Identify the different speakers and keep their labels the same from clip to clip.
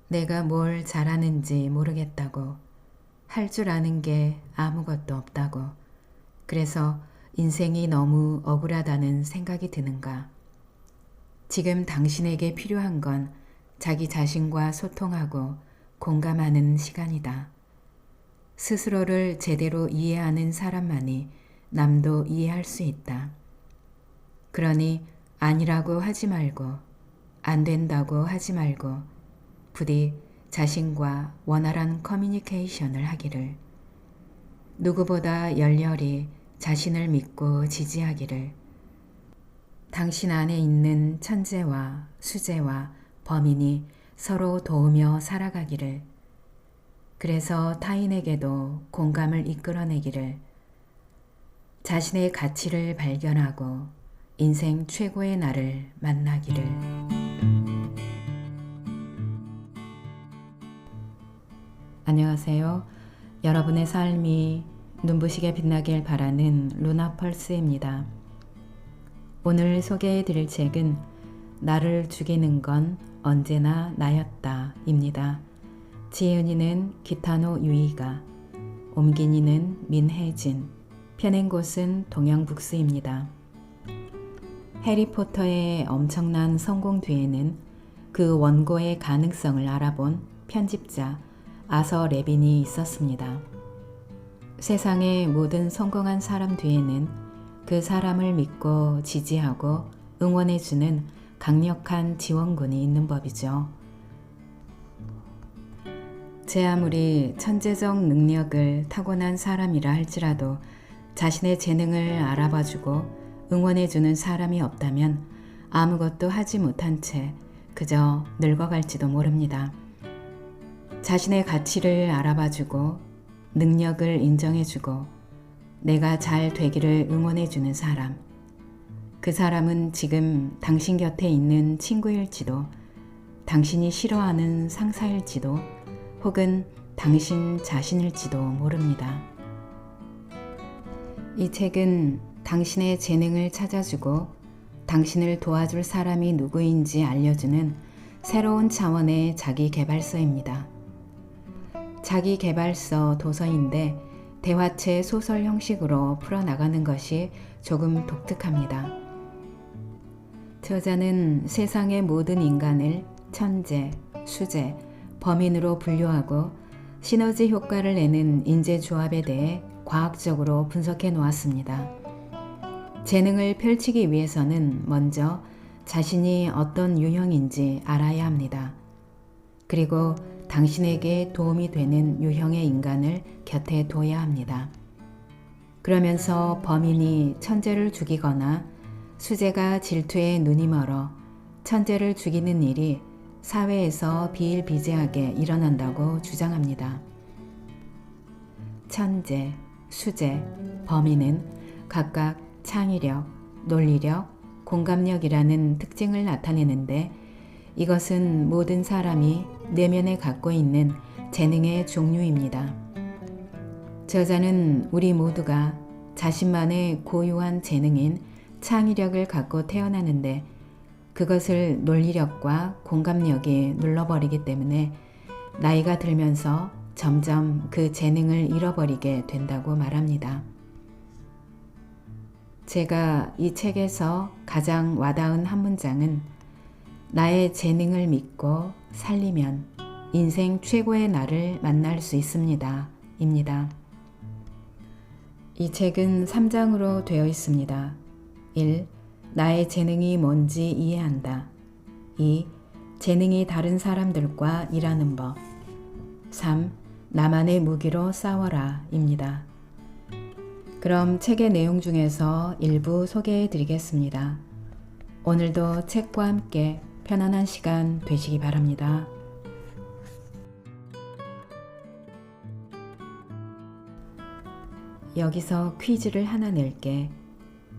Speaker 1: 내가 뭘 잘하는지 모르겠다고, 할 줄 아는 게 아무것도 없다고, 그래서 인생이 너무 억울하다는 생각이 드는가. 지금 당신에게 필요한 건 자기 자신과 소통하고 공감하는 시간이다. 스스로를 제대로 이해하는 사람만이 남도 이해할 수 있다. 그러니 아니라고 하지 말고, 안 된다고 하지 말고, 부디 자신과 원활한 커뮤니케이션을 하기를, 누구보다 열렬히 자신을 믿고 지지하기를, 당신 안에 있는 천재와 수재와 범인이 서로 도우며 살아가기를, 그래서 타인에게도 공감을 이끌어내기를, 자신의 가치를 발견하고 인생 최고의 날을 만나기를. 안녕하세요. 여러분의 삶이 눈부시게 빛나길 바라는 루나펄스입니다. 오늘 소개해 드릴 책은 나를 죽이는 건 언제나 나였다 입니다. 지은이는 기타노 유이가, 옮긴이는 민혜진, 펴낸 곳은 동양북스입니다. 해리포터의 엄청난 성공 뒤에는 그 원고의 가능성을 알아본 편집자 아서 레빈이 있었습니다. 세상의 모든 성공한 사람 뒤에는 그 사람을 믿고 지지하고 응원해주는 강력한 지원군이 있는 법이죠. 제 아무리 천재적 능력을 타고난 사람이라 할지라도 자신의 재능을 알아봐주고 응원해주는 사람이 없다면 아무것도 하지 못한 채 그저 늙어갈지도 모릅니다. 자신의 가치를 알아봐주고 능력을 인정해주고 내가 잘 되기를 응원해주는 사람, 그 사람은 지금 당신 곁에 있는 친구일지도, 당신이 싫어하는 상사일지도, 혹은 당신 자신일지도 모릅니다. 이 책은 당신의 재능을 찾아주고 당신을 도와줄 사람이 누구인지 알려주는 새로운 차원의 자기계발서입니다. 자기계발서 도서인데 대화체 소설 형식으로 풀어나가는 것이 조금 독특합니다. 저자는 세상의 모든 인간을 천재, 수재, 범인으로 분류하고 시너지 효과를 내는 인재조합에 대해 과학적으로 분석해 놓았습니다. 재능을 펼치기 위해서는 먼저 자신이 어떤 유형인지 알아야 합니다. 그리고 당신에게 도움이 되는 유형의 인간을 곁에 둬야 합니다. 그러면서 범인이 천재를 죽이거나 수재가 질투에 눈이 멀어 천재를 죽이는 일이 사회에서 비일비재하게 일어난다고 주장합니다. 천재, 수재, 범인은 각각 창의력, 논리력, 공감력이라는 특징을 나타내는데 이것은 모든 사람이 내면에 갖고 있는 재능의 종류입니다. 저자는 우리 모두가 자신만의 고유한 재능인 창의력을 갖고 태어나는데 그것을 논리력과 공감력이 눌러버리기 때문에 나이가 들면서 점점 그 재능을 잃어버리게 된다고 말합니다. 제가 이 책에서 가장 와닿은 한 문장은 나의 재능을 믿고 살리면 인생 최고의 나를 만날 수 있습니다. 입니다. 이 책은 3장으로 되어 있습니다. 1. 나의 재능이 뭔지 이해한다. 2. 재능이 다른 사람들과 일하는 법. 3. 나만의 무기로 싸워라. 입니다. 그럼 책의 내용 중에서 일부 소개해 드리겠습니다. 오늘도 책과 함께 편안한 시간 되시기 바랍니다. 여기서 퀴즈를 하나 낼게.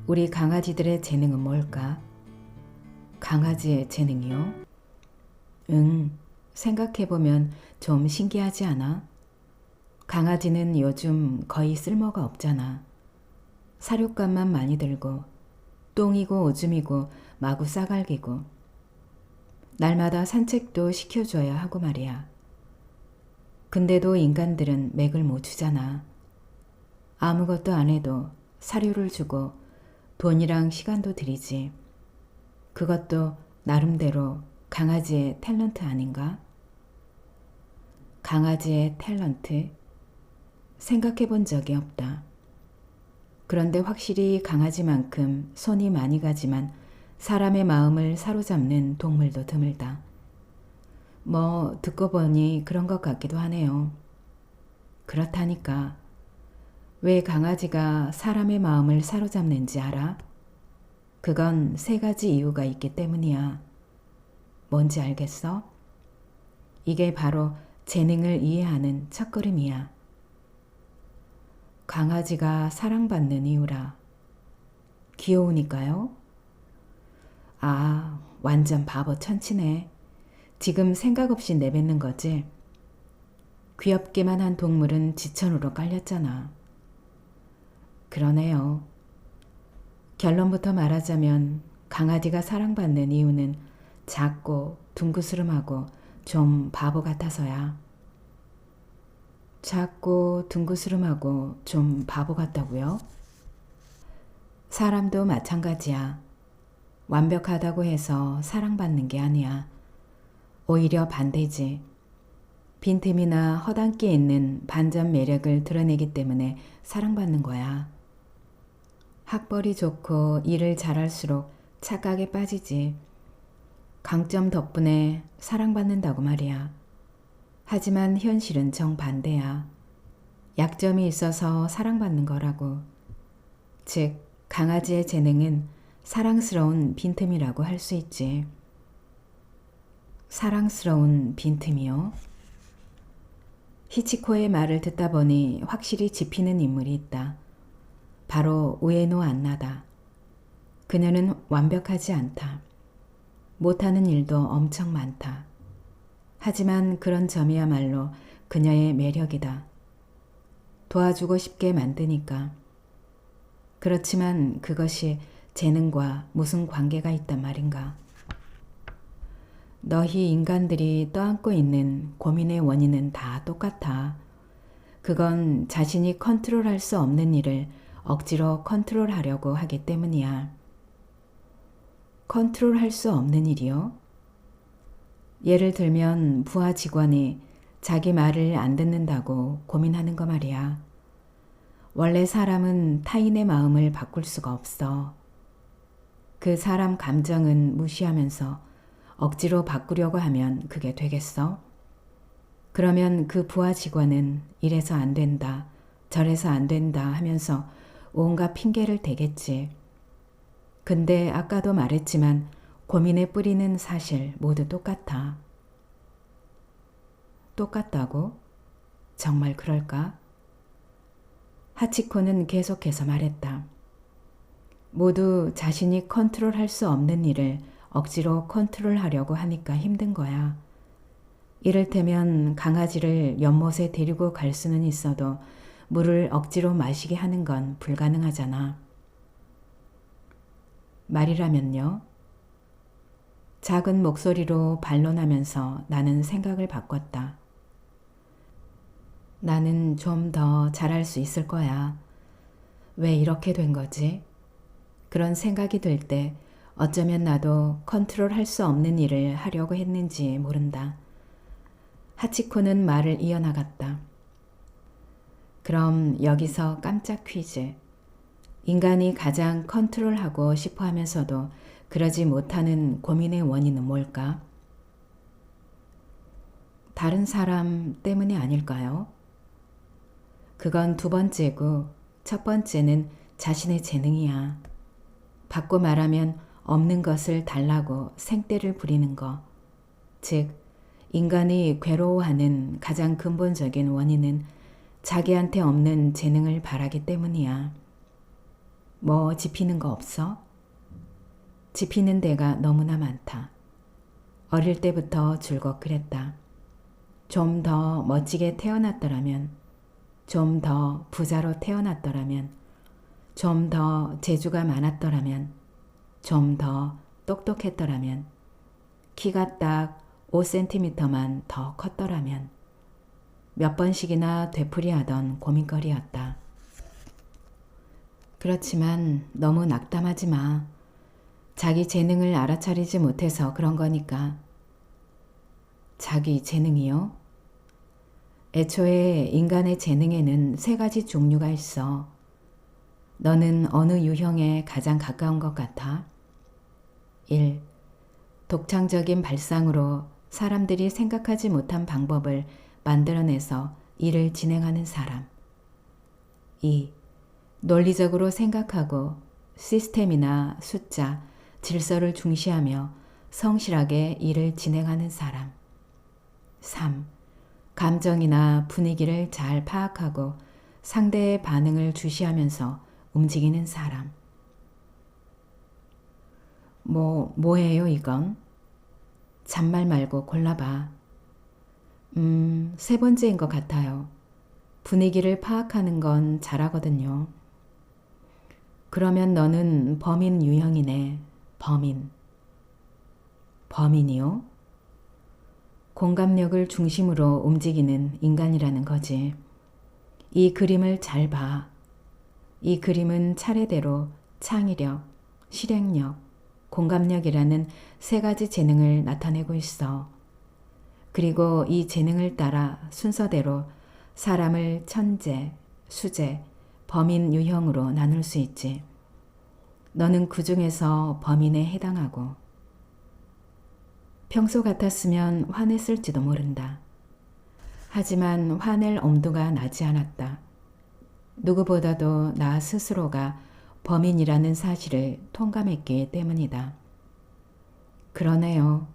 Speaker 1: 우리 강아지들의 재능은 뭘까? 강아지의 재능이요? 생각해보면 좀 신기하지 않아? 강아지는 요즘 거의 쓸모가 없잖아. 사료값만 많이 들고 똥이고 오줌이고 마구 싸갈기고 날마다 산책도 시켜줘야 하고 말이야. 근데도 인간들은 맥을 못 추잖아. 아무것도 안 해도 사료를 주고 돈이랑 시간도 들이지. 그것도 나름대로 강아지의 탤런트 아닌가? 강아지의 탤런트? 생각해 본 적이 없다. 그런데 확실히 강아지만큼 손이 많이 가지만 사람의 마음을 사로잡는 동물도 드물다. 뭐 듣고 보니 그런 것 같기도 하네요. 그렇다니까. 왜 강아지가 사람의 마음을 사로잡는지 알아? 그건 3가지 이유가 있기 때문이야. 뭔지 알겠어? 이게 바로 재능을 이해하는 첫걸음이야. 강아지가 사랑받는 이유라. 귀여우니까요? 아, 완전 바보 천치네. 지금 생각 없이 내뱉는 거지? 귀엽기만 한 동물은 지천으로 깔렸잖아. 그러네요. 결론부터 말하자면 강아지가 사랑받는 이유는 작고 둥그스름하고 좀 바보 같아서야. 작고 둥그스름하고 좀 바보 같다고요? 사람도 마찬가지야. 완벽하다고 해서 사랑받는 게 아니야. 오히려 반대지. 빈틈이나 허당끼 있는 반전 매력을 드러내기 때문에 사랑받는 거야. 학벌이 좋고 일을 잘할수록 착각에 빠지지. 강점 덕분에 사랑받는다고 말이야. 하지만 현실은 정반대야. 약점이 있어서 사랑받는 거라고. 즉, 강아지의 재능은 사랑스러운 빈틈이라고 할 수 있지. 사랑스러운 빈틈이요? 히치코의 말을 듣다 보니 확실히 짚히는 인물이 있다. 바로 우에노 안나다. 그녀는 완벽하지 않다. 못하는 일도 엄청 많다. 하지만 그런 점이야말로 그녀의 매력이다. 도와주고 싶게 만드니까. 그렇지만 그것이 재능과 무슨 관계가 있단 말인가. 너희 인간들이 떠안고 있는 고민의 원인은 다 똑같아. 그건 자신이 컨트롤할 수 없는 일을 억지로 컨트롤하려고 하기 때문이야. 컨트롤할 수 없는 일이요? 예를 들면 부하 직원이 자기 말을 안 듣는다고 고민하는 거 말이야. 원래 사람은 타인의 마음을 바꿀 수가 없어. 그 사람 감정은 무시하면서 억지로 바꾸려고 하면 그게 되겠어? 그러면 그 부하 직원은 이래서 안 된다, 저래서 안 된다 하면서 온갖 핑계를 대겠지. 근데 아까도 말했지만 고민의 뿌리는 사실 모두 똑같아. 똑같다고? 정말 그럴까? 하치코는 계속해서 말했다. 모두 자신이 컨트롤할 수 없는 일을 억지로 컨트롤하려고 하니까 힘든 거야. 이를테면 강아지를 연못에 데리고 갈 수는 있어도 물을 억지로 마시게 하는 건 불가능하잖아. 말이라면요? 작은 목소리로 반론하면서 나는 생각을 바꿨다. 나는 좀 더 잘할 수 있을 거야. 왜 이렇게 된 거지? 그런 생각이 들 때 어쩌면 나도 컨트롤할 수 없는 일을 하려고 했는지 모른다. 하치코는 말을 이어나갔다. 그럼 여기서 깜짝 퀴즈. 인간이 가장 컨트롤하고 싶어 하면서도 그러지 못하는 고민의 원인은 뭘까? 다른 사람 때문이 아닐까요? 그건 2번째고 첫 번째는 자신의 재능이야. 바꿔 말하면 없는 것을 달라고 생떼를 부리는 거. 즉, 인간이 괴로워하는 가장 근본적인 원인은 자기한테 없는 재능을 바라기 때문이야. 뭐 짚히는 거 없어? 짚히는 데가 너무나 많다. 어릴 때부터 줄곧 그랬다. 좀 더 멋지게 태어났더라면, 좀 더 부자로 태어났더라면, 좀 더 재주가 많았더라면, 좀 더 똑똑했더라면, 키가 딱 5cm만 더 컸더라면 몇 번씩이나 되풀이하던 고민거리였다. 그렇지만 너무 낙담하지 마. 자기 재능을 알아차리지 못해서 그런 거니까. 자기 재능이요? 애초에 인간의 재능에는 3가지 종류가 있어. 너는 어느 유형에 가장 가까운 것 같아? 1. 독창적인 발상으로 사람들이 생각하지 못한 방법을 만들어내서 일을 진행하는 사람. 2. 논리적으로 생각하고 시스템이나 숫자, 질서를 중시하며 성실하게 일을 진행하는 사람. 3. 감정이나 분위기를 잘 파악하고 상대의 반응을 주시하면서 움직이는 사람. 뭐예요 이건? 잔말 말고 골라봐. 3번째인 것 같아요. 분위기를 파악하는 건 잘하거든요. 그러면 너는 범인 유형이네. 범인. 범인이요? 공감력을 중심으로 움직이는 인간이라는 거지. 이 그림을 잘 봐. 이 그림은 차례대로 창의력, 실행력, 공감력이라는 3가지 재능을 나타내고 있어. 그리고 이 재능을 따라 순서대로 사람을 천재, 수재, 범인 유형으로 나눌 수 있지. 너는 그 중에서 범인에 해당하고. 평소 같았으면 화냈을지도 모른다. 하지만 화낼 엄두가 나지 않았다. 누구보다도 나 스스로가 범인이라는 사실을 통감했기 때문이다. 그러네요.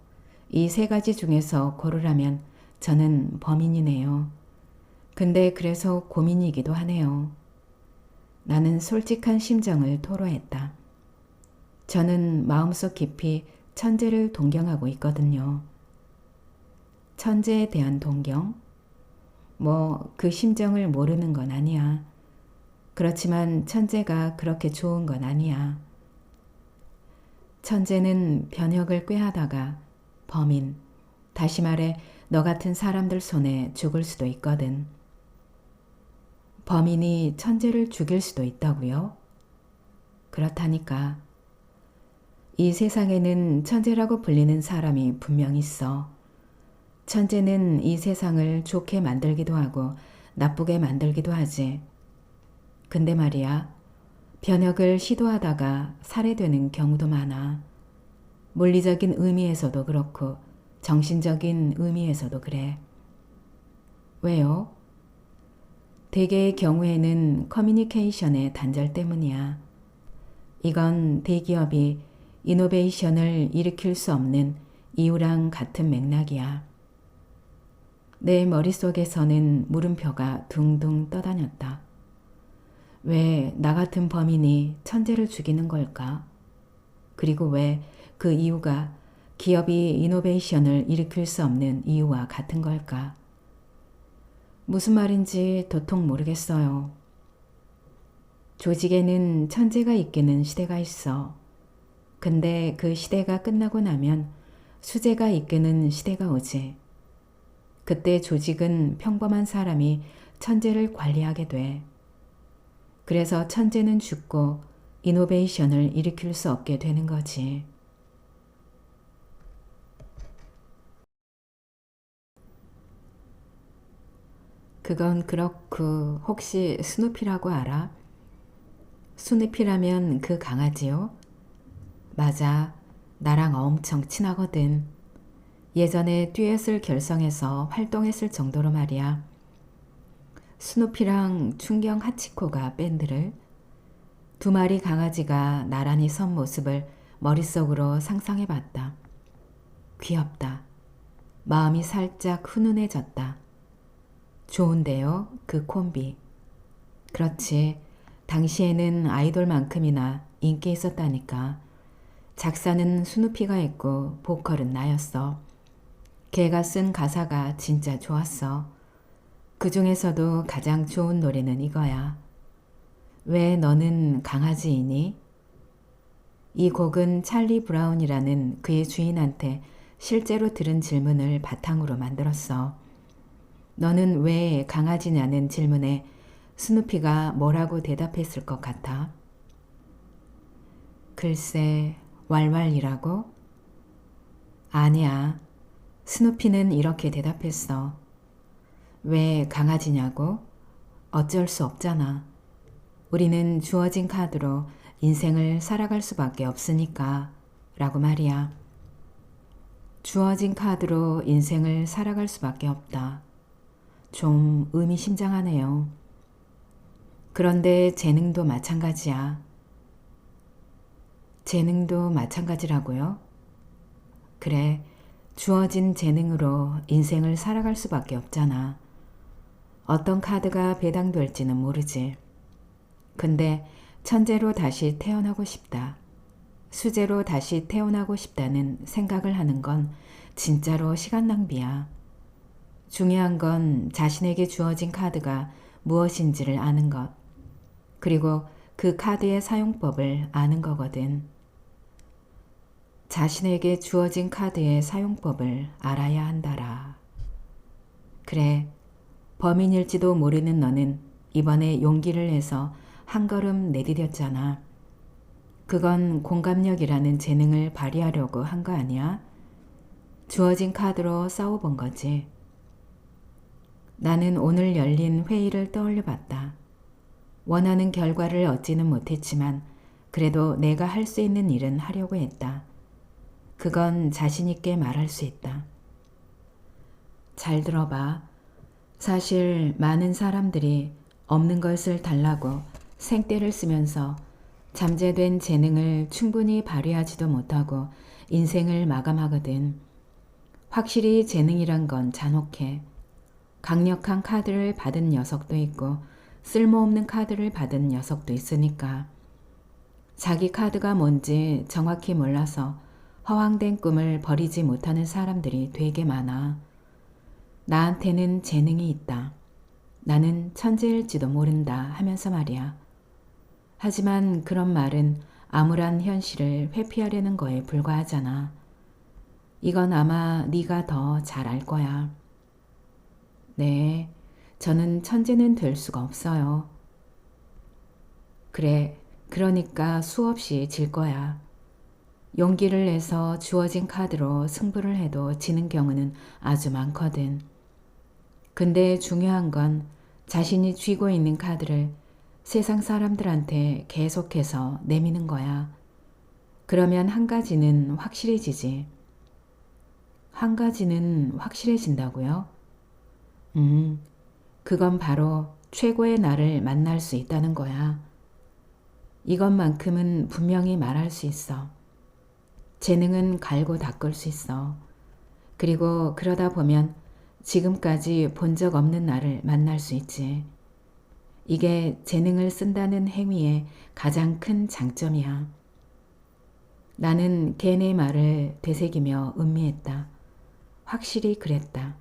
Speaker 1: 이 3가지 중에서 고르라면 저는 범인이네요. 근데 그래서 고민이기도 하네요. 나는 솔직한 심정을 토로했다. 저는 마음속 깊이 천재를 동경하고 있거든요. 천재에 대한 동경? 그 심정을 모르는 건 아니야. 그렇지만 천재가 그렇게 좋은 건 아니야. 천재는 변혁을 꾀하다가 범인, 다시 말해 너 같은 사람들 손에 죽을 수도 있거든. 범인이 천재를 죽일 수도 있다고요? 그렇다니까. 이 세상에는 천재라고 불리는 사람이 분명 있어. 천재는 이 세상을 좋게 만들기도 하고 나쁘게 만들기도 하지. 근데 말이야, 변혁을 시도하다가 살해되는 경우도 많아. 물리적인 의미에서도 그렇고 정신적인 의미에서도 그래. 왜요? 대개의 경우에는 커뮤니케이션의 단절 때문이야. 이건 대기업이 이노베이션을 일으킬 수 없는 이유랑 같은 맥락이야. 내 머릿속에서는 물음표가 둥둥 떠다녔다. 왜 나 같은 범인이 천재를 죽이는 걸까? 그리고 왜 그 이유가 기업이 이노베이션을 일으킬 수 없는 이유와 같은 걸까? 무슨 말인지 도통 모르겠어요. 조직에는 천재가 이끄는 시대가 있어. 근데 그 시대가 끝나고 나면 수재가 이끄는 시대가 오지. 그때 조직은 평범한 사람이 천재를 관리하게 돼. 그래서 천재는 죽고 이노베이션을 일으킬 수 없게 되는 거지. 그건 그렇고 혹시 스누피라고 알아? 스누피라면 그 강아지요? 맞아. 나랑 엄청 친하거든. 예전에 듀엣을 결성해서 활동했을 정도로 말이야. 스누피랑 충경 하치코가 밴드를 2마리 강아지가 나란히 선 모습을 머릿속으로 상상해봤다. 귀엽다. 마음이 살짝 훈훈해졌다. 좋은데요, 그 콤비. 그렇지. 당시에는 아이돌만큼이나 인기 있었다니까. 작사는 스누피가 했고 보컬은 나였어. 걔가 쓴 가사가 진짜 좋았어. 그 중에서도 가장 좋은 노래는 이거야. 왜 너는 강아지이니? 이 곡은 찰리 브라운이라는 그의 주인한테 실제로 들은 질문을 바탕으로 만들었어. 너는 왜 강아지냐는 질문에 스누피가 뭐라고 대답했을 것 같아? 글쎄, 왈왈이라고? 아니야. 스누피는 이렇게 대답했어. 왜 강아지냐고? 어쩔 수 없잖아. 우리는 주어진 카드로 인생을 살아갈 수밖에 없으니까 라고 말이야. 주어진 카드로 인생을 살아갈 수밖에 없다. 좀 의미심장하네요. 그런데 재능도 마찬가지야. 재능도 마찬가지라고요? 그래, 주어진 재능으로 인생을 살아갈 수밖에 없잖아. 어떤 카드가 배당될지는 모르지. 근데 천재로 다시 태어나고 싶다. 수재로 다시 태어나고 싶다는 생각을 하는 건 진짜로 시간 낭비야. 중요한 건 자신에게 주어진 카드가 무엇인지를 아는 것. 그리고 그 카드의 사용법을 아는 거거든. 자신에게 주어진 카드의 사용법을 알아야 한다라. 그래, 범인일지도 모르는 너는 이번에 용기를 내서 한 걸음 내디뎠잖아. 그건 공감력이라는 재능을 발휘하려고 한 거 아니야? 주어진 카드로 싸워본 거지. 나는 오늘 열린 회의를 떠올려 봤다. 원하는 결과를 얻지는 못했지만 그래도 내가 할 수 있는 일은 하려고 했다. 그건 자신 있게 말할 수 있다. 잘 들어봐. 사실 많은 사람들이 없는 것을 달라고 생떼를 쓰면서 잠재된 재능을 충분히 발휘하지도 못하고 인생을 마감하거든. 확실히 재능이란 건 잔혹해. 강력한 카드를 받은 녀석도 있고 쓸모없는 카드를 받은 녀석도 있으니까. 자기 카드가 뭔지 정확히 몰라서 허황된 꿈을 버리지 못하는 사람들이 되게 많아. 나한테는 재능이 있다. 나는 천재일지도 모른다 하면서 말이야. 하지만 그런 말은 암울한 현실을 회피하려는 거에 불과하잖아. 이건 아마 네가 더 잘 알 거야. 네, 저는 천재는 될 수가 없어요. 그래, 그러니까 수없이 질 거야. 용기를 내서 주어진 카드로 승부를 해도 지는 경우는 아주 많거든. 근데 중요한 건 자신이 쥐고 있는 카드를 세상 사람들한테 계속해서 내미는 거야. 그러면 한 가지는 확실해지지. 한 가지는 확실해진다고요? 그건 바로 최고의 나를 만날 수 있다는 거야. 이것만큼은 분명히 말할 수 있어. 재능은 갈고 닦을 수 있어. 그리고 그러다 보면 지금까지 본 적 없는 나를 만날 수 있지. 이게 재능을 쓴다는 행위의 가장 큰 장점이야. 나는 걔네 말을 되새기며 음미했다. 확실히 그랬다.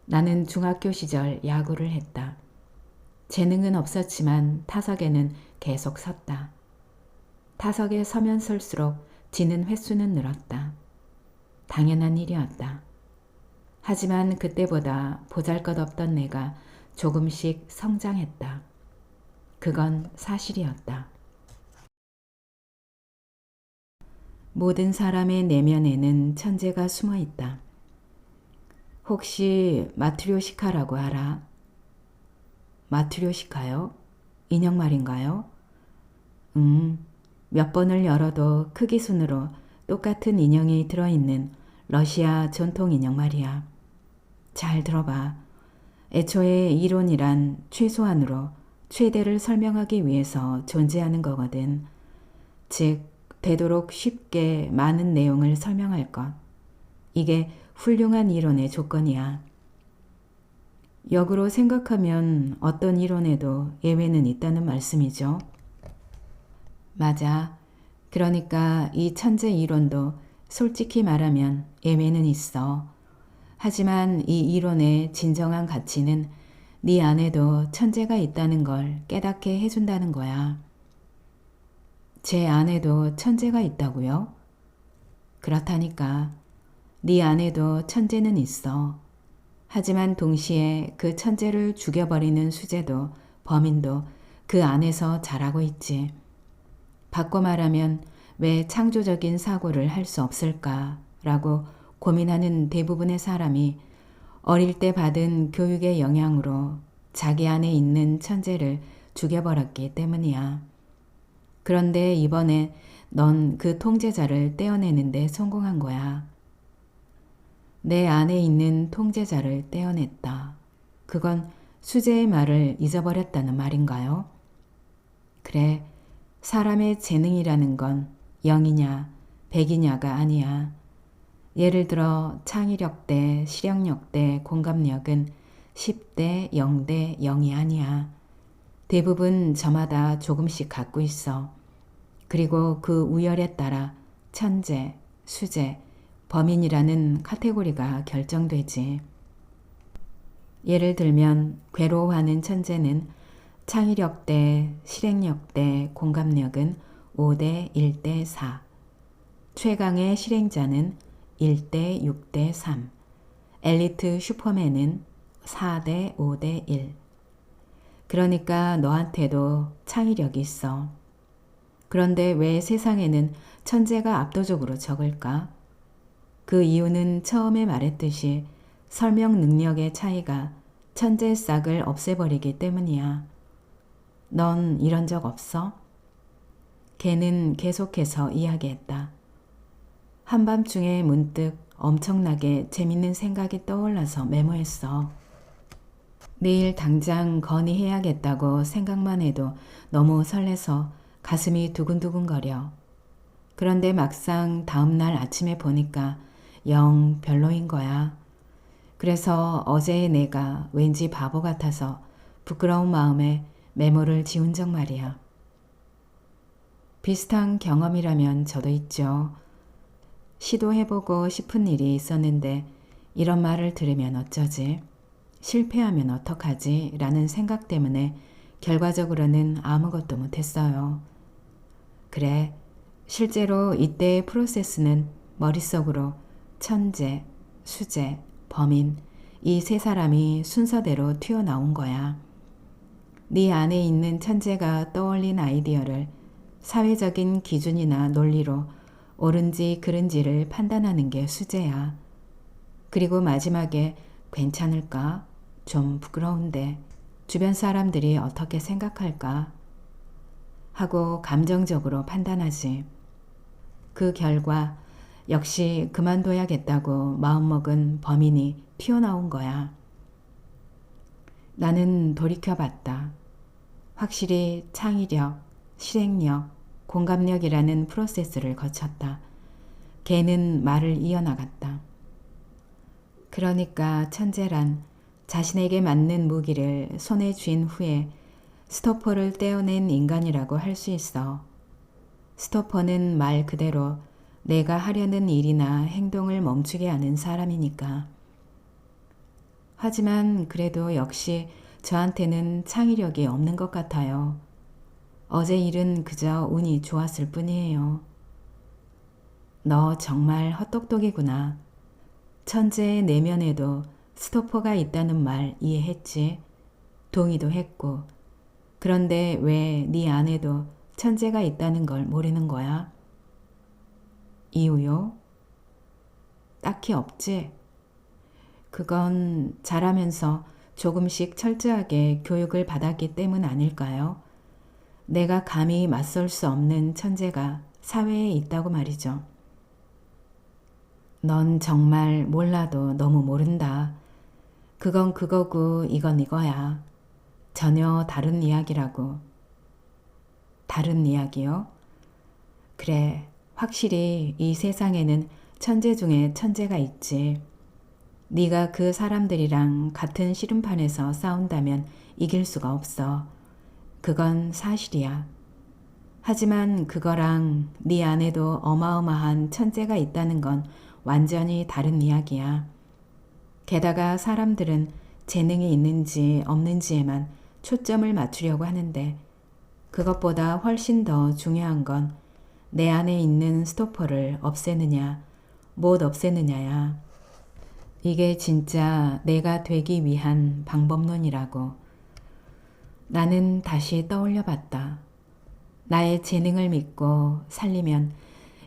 Speaker 1: 나는 중학교 시절 야구를 했다. 재능은 없었지만 타석에는 계속 섰다. 타석에 서면 설수록 지는 횟수는 늘었다. 당연한 일이었다. 하지만 그때보다 보잘것없던 내가 조금씩 성장했다. 그건 사실이었다. 모든 사람의 내면에는 천재가 숨어 있다. 혹시 마트료시카라고 알아? 마트료시카요? 인형 말인가요? 몇 번을 열어도 크기 순으로 똑같은 인형이 들어있는 러시아 전통 인형 말이야. 잘 들어봐. 애초에 이론이란 최소한으로 최대를 설명하기 위해서 존재하는 거거든. 즉, 되도록 쉽게 많은 내용을 설명할 것. 이게 훌륭한 이론의 조건이야. 역으로 생각하면 어떤 이론에도 예외는 있다는 말씀이죠. 맞아. 그러니까 이 천재 이론도 솔직히 말하면 예외는 있어. 하지만 이 이론의 진정한 가치는 네 안에도 천재가 있다는 걸 깨닫게 해준다는 거야. 제 안에도 천재가 있다고요? 그렇다니까. 네 안에도 천재는 있어. 하지만 동시에 그 천재를 죽여버리는 수재도 범인도 그 안에서 자라고 있지. 바꿔 말하면 왜 창조적인 사고를 할 수 없을까라고 고민하는 대부분의 사람이 어릴 때 받은 교육의 영향으로 자기 안에 있는 천재를 죽여버렸기 때문이야. 그런데 이번에 넌 그 통제자를 떼어내는데 성공한 거야. 내 안에 있는 통제자를 떼어냈다. 그건 수재의 말을 잊어버렸다는 말인가요? 그래, 사람의 재능이라는 건 0이냐 100이냐가 아니야. 예를 들어 창의력 대 실행력 대 공감력은 10대 0대 0이 아니야. 대부분 저마다 조금씩 갖고 있어. 그리고 그 우열에 따라 천재, 수재, 범인이라는 카테고리가 결정되지. 예를 들면 괴로워하는 천재는 창의력 대 실행력 대 공감력은 5대 1대 4. 최강의 실행자는 1대 6대 3. 엘리트 슈퍼맨은 4대 5대 1. 그러니까 너한테도 창의력이 있어. 그런데 왜 세상에는 천재가 압도적으로 적을까? 그 이유는 처음에 말했듯이 설명 능력의 차이가 천재의 싹을 없애버리기 때문이야. 넌 이런 적 없어? 걔는 계속해서 이야기했다. 한밤중에 문득 엄청나게 재밌는 생각이 떠올라서 메모했어. 내일 당장 건의해야겠다고 생각만 해도 너무 설레서 가슴이 두근두근거려. 그런데 막상 다음날 아침에 보니까 영 별로인 거야. 그래서 어제의 내가 왠지 바보 같아서 부끄러운 마음에 메모를 지운 적 말이야. 비슷한 경험이라면 저도 있죠. 시도해보고 싶은 일이 있었는데 이런 말을 들으면 어쩌지? 실패하면 어떡하지? 라는 생각 때문에 결과적으로는 아무것도 못했어요. 그래, 실제로 이때의 프로세스는 머릿속으로 천재, 수재, 범인 이 세 사람이 순서대로 튀어나온 거야. 네 안에 있는 천재가 떠올린 아이디어를 사회적인 기준이나 논리로 옳은지 그른지를 판단하는 게 수재야. 그리고 마지막에 괜찮을까? 좀 부끄러운데 주변 사람들이 어떻게 생각할까? 하고 감정적으로 판단하지. 그 결과 역시 그만둬야겠다고 마음먹은 범인이 튀어나온 거야. 나는 돌이켜봤다. 확실히 창의력, 실행력, 공감력이라는 프로세스를 거쳤다. 걔는 말을 이어나갔다. 그러니까 천재란 자신에게 맞는 무기를 손에 쥔 후에 스토퍼를 떼어낸 인간이라고 할 수 있어. 스토퍼는 말 그대로 내가 하려는 일이나 행동을 멈추게 하는 사람이니까. 하지만 그래도 역시 저한테는 창의력이 없는 것 같아요. 어제 일은 그저 운이 좋았을 뿐이에요. 너 정말 헛똑똑이구나. 천재의 내면에도 스토퍼가 있다는 말 이해했지. 동의도 했고. 그런데 왜 네 안에도 천재가 있다는 걸 모르는 거야? 이유요? 딱히 없지. 그건 자라면서 조금씩 철저하게 교육을 받았기 때문 아닐까요? 내가 감히 맞설 수 없는 천재가 사회에 있다고 말이죠. 넌 정말 몰라도 너무 모른다. 그건 그거고 이건 이거야. 전혀 다른 이야기라고. 다른 이야기요? 그래, 확실히 이 세상에는 천재 중에 천재가 있지. 네가 그 사람들이랑 같은 씨름판에서 싸운다면 이길 수가 없어. 그건 사실이야. 하지만 그거랑 네 안에도 어마어마한 천재가 있다는 건 완전히 다른 이야기야. 게다가 사람들은 재능이 있는지 없는지에만 초점을 맞추려고 하는데 그것보다 훨씬 더 중요한 건 내 안에 있는 스토퍼를 없애느냐 못 없애느냐야. 이게 진짜 내가 되기 위한 방법론이라고. 나는 다시 떠올려 봤다. 나의 재능을 믿고 살리면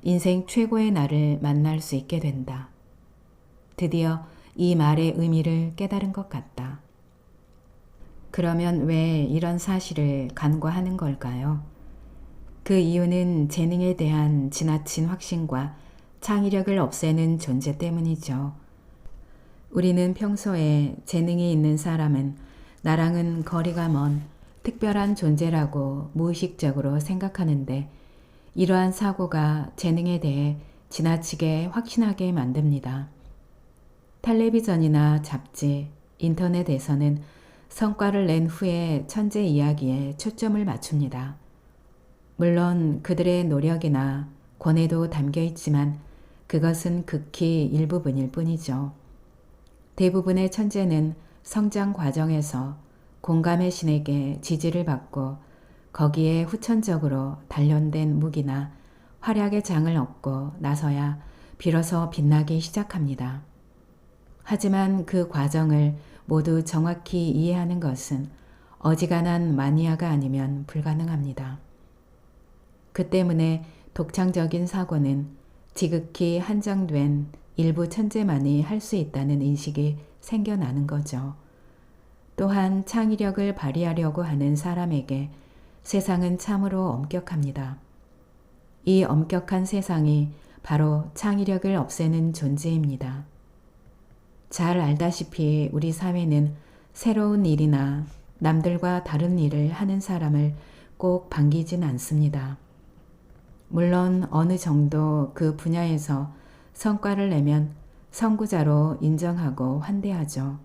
Speaker 1: 인생 최고의 나를 만날 수 있게 된다. 드디어 이 말의 의미를 깨달은 것 같다. 그러면 왜 이런 사실을 간과하는 걸까요? 그 이유는 재능에 대한 지나친 확신과 창의력을 없애는 존재 때문이죠. 우리는 평소에 재능이 있는 사람은 나랑은 거리가 먼 특별한 존재라고 무의식적으로 생각하는데 이러한 사고가 재능에 대해 지나치게 확신하게 만듭니다. 텔레비전이나 잡지, 인터넷에서는 성과를 낸 후에 천재 이야기에 초점을 맞춥니다. 물론 그들의 노력이나 권해도 담겨 있지만 그것은 극히 일부분일 뿐이죠. 대부분의 천재는 성장 과정에서 공감의 신에게 지지를 받고 거기에 후천적으로 단련된 무기나 활약의 장을 얻고 나서야 비로소 빛나기 시작합니다. 하지만 그 과정을 모두 정확히 이해하는 것은 어지간한 마니아가 아니면 불가능합니다. 그 때문에 독창적인 사고는 지극히 한정된 일부 천재만이 할 수 있다는 인식이 생겨나는 거죠. 또한 창의력을 발휘하려고 하는 사람에게 세상은 참으로 엄격합니다. 이 엄격한 세상이 바로 창의력을 없애는 존재입니다. 잘 알다시피 우리 사회는 새로운 일이나 남들과 다른 일을 하는 사람을 꼭 반기진 않습니다. 물론 어느 정도 그 분야에서 성과를 내면 선구자로 인정하고 환대하죠.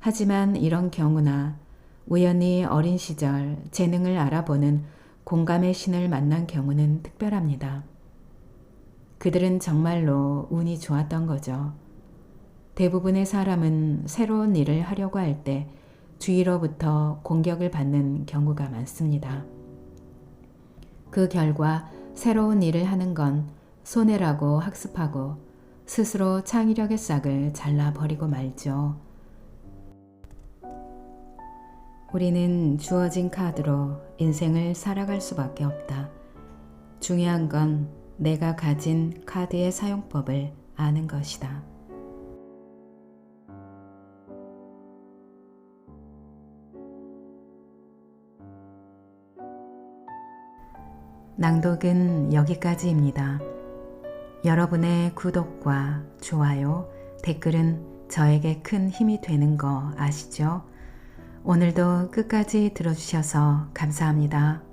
Speaker 1: 하지만 이런 경우나 우연히 어린 시절 재능을 알아보는 공감의 신을 만난 경우는 특별합니다. 그들은 정말로 운이 좋았던 거죠. 대부분의 사람은 새로운 일을 하려고 할 때 주위로부터 공격을 받는 경우가 많습니다. 그 결과 새로운 일을 하는 건 손해라고 학습하고 스스로 창의력의 싹을 잘라버리고 말죠. 우리는 주어진 카드로 인생을 살아갈 수밖에 없다. 중요한 건 내가 가진 카드의 사용법을 아는 것이다. 낭독은 여기까지입니다. 여러분의 구독과 좋아요, 댓글은 저에게 큰 힘이 되는 거 아시죠? 오늘도 끝까지 들어주셔서 감사합니다.